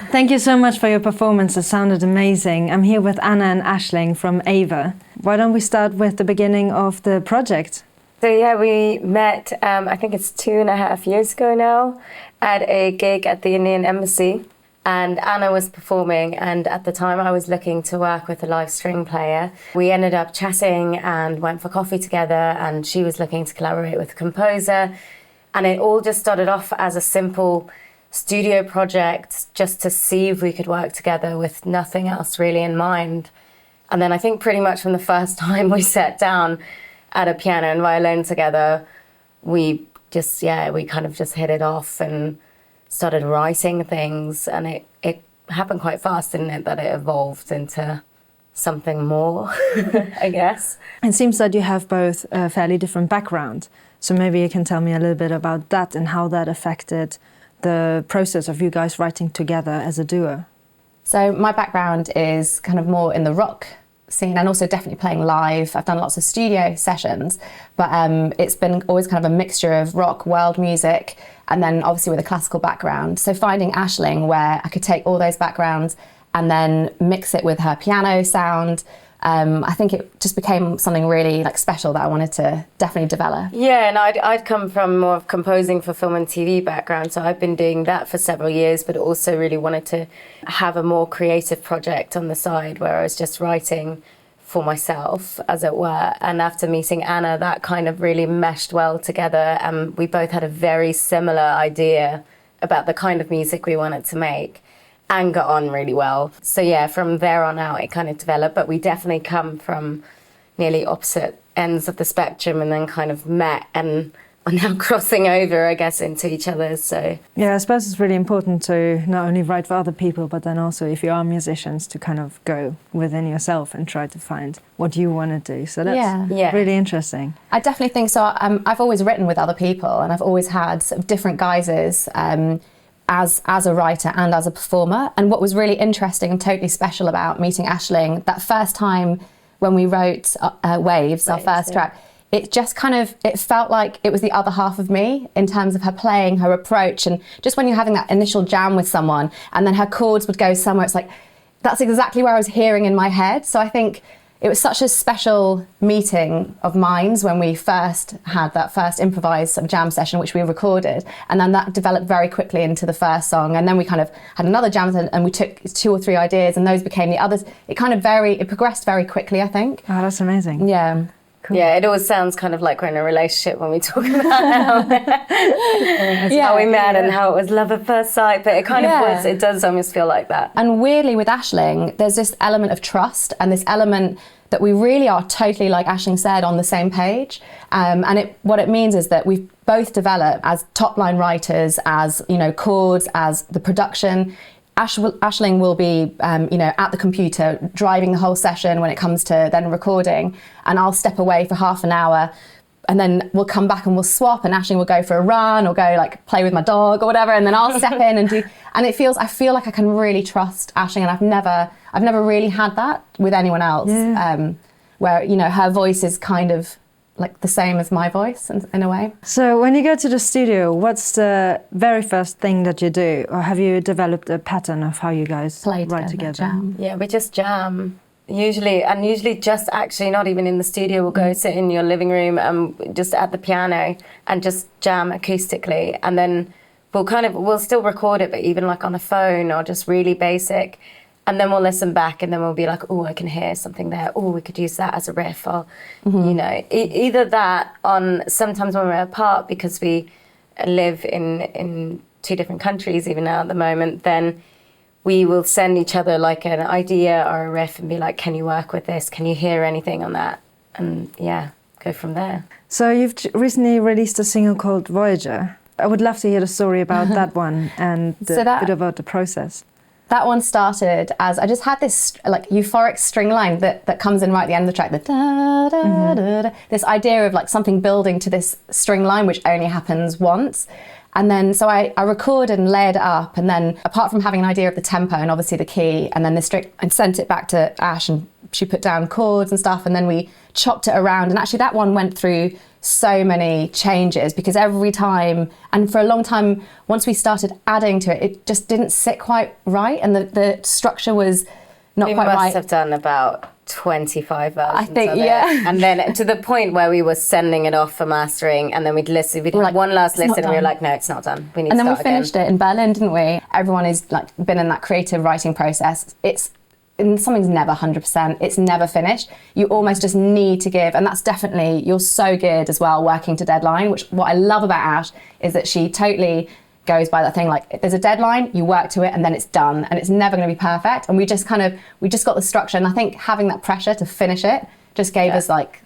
Thank you so much for your performance. It sounded amazing. I'm here with Anna and Aisling from AVA. Why don't we start with the beginning of the project? So yeah, we met, I think it's 2.5 years ago now, at a gig at the Indian Embassy. And Anna was performing, and at the time I was looking to work with a live string player. We ended up chatting and went for coffee together, and she was looking to collaborate with a composer. And it all just started off as a simple studio project just to see if we could work together with nothing else really in mind. And then I think pretty much from the first time we sat down at a piano and violin together, we kind of just hit it off and started writing things. And it happened quite fast, didn't it, that it evolved into something more, I guess. It seems that you have both a fairly different background. So maybe you can tell me a little bit about that and how that affected the process of you guys writing together as a duo. So my background is kind of more in the rock scene and also definitely playing live. I've done lots of studio sessions, but it's been always kind of a mixture of rock, world music, and then obviously with a classical background. So finding Aisling where I could take all those backgrounds and then mix it with her piano sound, I think it just became something really special that I wanted to definitely develop. Yeah, and I'd come from more of composing for film and TV background, so I've been doing that for several years, but also really wanted to have a more creative project on the side where I was just writing for myself, as it were. And after meeting Anna, that kind of really meshed well together, and we both had a very similar idea about the kind of music we wanted to make, and got on really well. So yeah, from there on out, it kind of developed, but we definitely come from nearly opposite ends of the spectrum and then kind of met and are now crossing over, I guess, into each other. So yeah, I suppose it's really important to not only write for other people, but then also if you are musicians to kind of go within yourself and try to find what you want to do. So that's really interesting. I definitely think so. I've always written with other people and I've always had sort of different guises as a writer and as a performer. And what was really interesting and totally special about meeting Aisling, that first time when we wrote Waves, our first track, it just kind of, it felt like it was the other half of me in terms of her playing, her approach. And just when you're having that initial jam with someone and then her chords would go somewhere, it's like, that's exactly where I was hearing in my head. So I think it was such a special meeting of minds when we first had that first improvised sort of jam session, which we recorded. And then that developed very quickly into the first song. And then we kind of had another jam and we took 2 or 3 ideas and those became the others. It kind of it progressed very quickly, I think. Oh, that's amazing. Yeah. Cool. Yeah, it always sounds kind of like we're in a relationship when we talk about how we met and how it was love at first sight, but it kind of was, it does almost feel like that. And weirdly with Aisling, there's this element of trust and this element that we really are totally, like Aisling said, on the same page. And what it means is that we've both developed as top-line writers, as chords, as the production. Aisling will be, at the computer, driving the whole session when it comes to then recording, and I'll step away for half an hour, and then we'll come back and we'll swap, and Aisling will go for a run or go play with my dog or whatever, and then I'll step in and do. And I feel like I can really trust Aisling, and I've never really had that with anyone else, where her voice is kind of the same as my voice in a way. So when you go to the studio, what's the very first thing that you do? Or have you developed a pattern of how you guys write together? Jam. Yeah, we just jam. Usually just actually not even in the studio. We'll go sit in your living room just at the piano and just jam acoustically. And then we'll still record it, but even on a phone or just really basic. And then we'll listen back and then we'll be like, oh, I can hear something there. Oh, we could use that as a riff. Or, either that on sometimes when we're apart because we live in 2 different countries even now at the moment, then we will send each other an idea or a riff and be like, can you work with this? Can you hear anything on that? And go from there. So you've recently released a single called Voyager. I would love to hear the story about that one and a bit about the process. That one started as I just had this euphoric string line that comes in right at the end of the track. The da, da, da, da, this idea of something building to this string line which only happens once. And then so I recorded and layered it up, and then apart from having an idea of the tempo and obviously the key and then the string, I sent it back to Ash and she put down chords and stuff, and then we chopped it around, and actually that one went through so many changes, because every time, and for a long time, once we started adding to it, it just didn't sit quite right, and the structure was not quite right. We must have done about 25 versions I think, of it. And then to the point where we were sending it off for mastering, and then we'd have one last listen, and we were like, no, it's not done. We need to start again. And then we finished it in Berlin, didn't we? Everyone is like been in that creative writing process. Something's never 100%. It's never finished. You almost just need to give, and that's definitely, you're so good as well working to deadline, which what I love about Ash is that she totally goes by that thing, like if there's a deadline, you work to it and then it's done, and it's never going to be perfect. And we just got the structure, and I think having that pressure to finish it just gave us like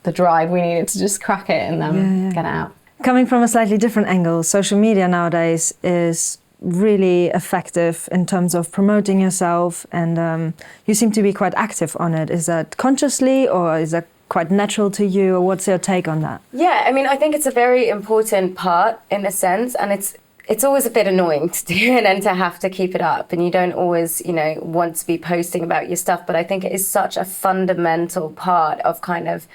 the drive we needed to just crack it and get it out. Coming from a slightly different angle, social media nowadays is really effective in terms of promoting yourself, and you seem to be quite active on it. Is that consciously, or is that quite natural to you, or what's your take on that? Yeah, I mean, I think it's a very important part in a sense, and it's always a bit annoying to do and then to have to keep it up, and you don't always, want to be posting about your stuff, but I think it is such a fundamental part of kind of,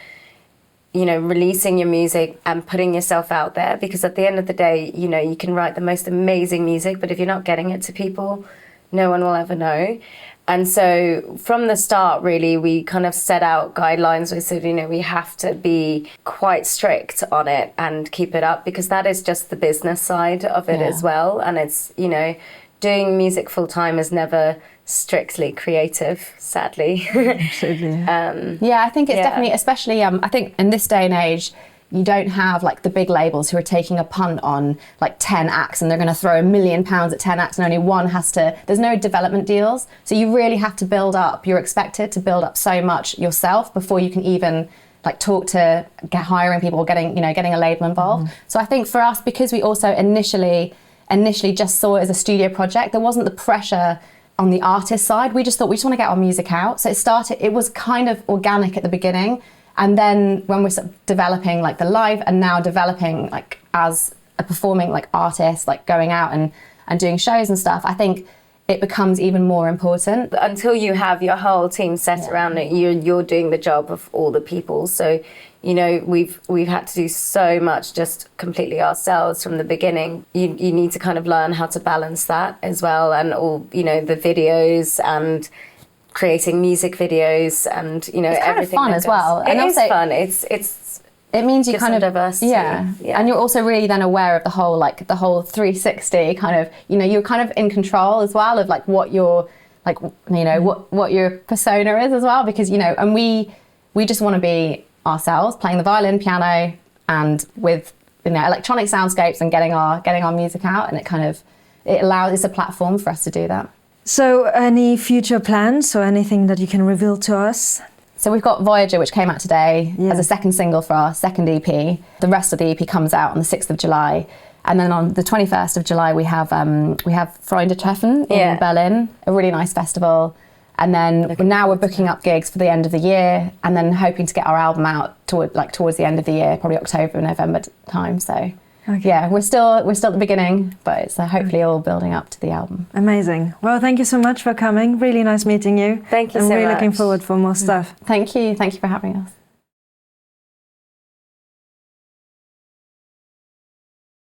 releasing your music and putting yourself out there, because at the end of the day, you can write the most amazing music, but if you're not getting it to people, no one will ever know. And so from the start, really, we kind of set out guidelines. We said, we have to be quite strict on it and keep it up, because that is just the business side of it as well. And it's, doing music full time is never strictly creative, sadly. Absolutely. I think it's definitely, especially, I think in this day and age, you don't have like the big labels who are taking a punt on like 10 acts, and they're going to throw £1 million at 10 acts, and only one there's no development deals. So you really have to you're expected to build up so much yourself before you can even like talk to hiring people or getting a label involved. So I think for us, because we also initially just saw it as a studio project, there wasn't the pressure on the artist side. We just thought we just want to get our music out. So it was kind of organic at the beginning. And then when we're sort of developing like the live, and now developing like as a performing like artist, like going out and doing shows and stuff, I think it becomes even more important. Until you have your whole team set around it, you're doing the job of all the people. So, we've had to do so much just completely ourselves from the beginning. You need to kind of learn how to balance that as well, and all, the videos and creating music videos, and it's kind everything. Of fun as well. It is fun. It means you kind of diversity. And you're also really then aware of the whole 360 kind of. You're kind of in control as well of like what your what your persona is as well, because and we just want to be ourselves, playing the violin, piano, and with electronic soundscapes, and getting our music out, and it's a platform for us to do that. So any future plans, or anything that you can reveal to us? So we've got Voyager, which came out today as a second single for our second EP. The rest of the EP comes out on the 6th of July. And then on the 21st of July, we have Freunde Treffen in Berlin, a really nice festival. And then we're booking up gigs for the end of the year, and then hoping to get our album out towards the end of the year, probably October, November time. So we're still at the beginning, but it's hopefully all building up to the album. Amazing. Well, thank you so much for coming. Really nice meeting you. Thank you so much. I'm really looking forward for more stuff. Thank you for having us.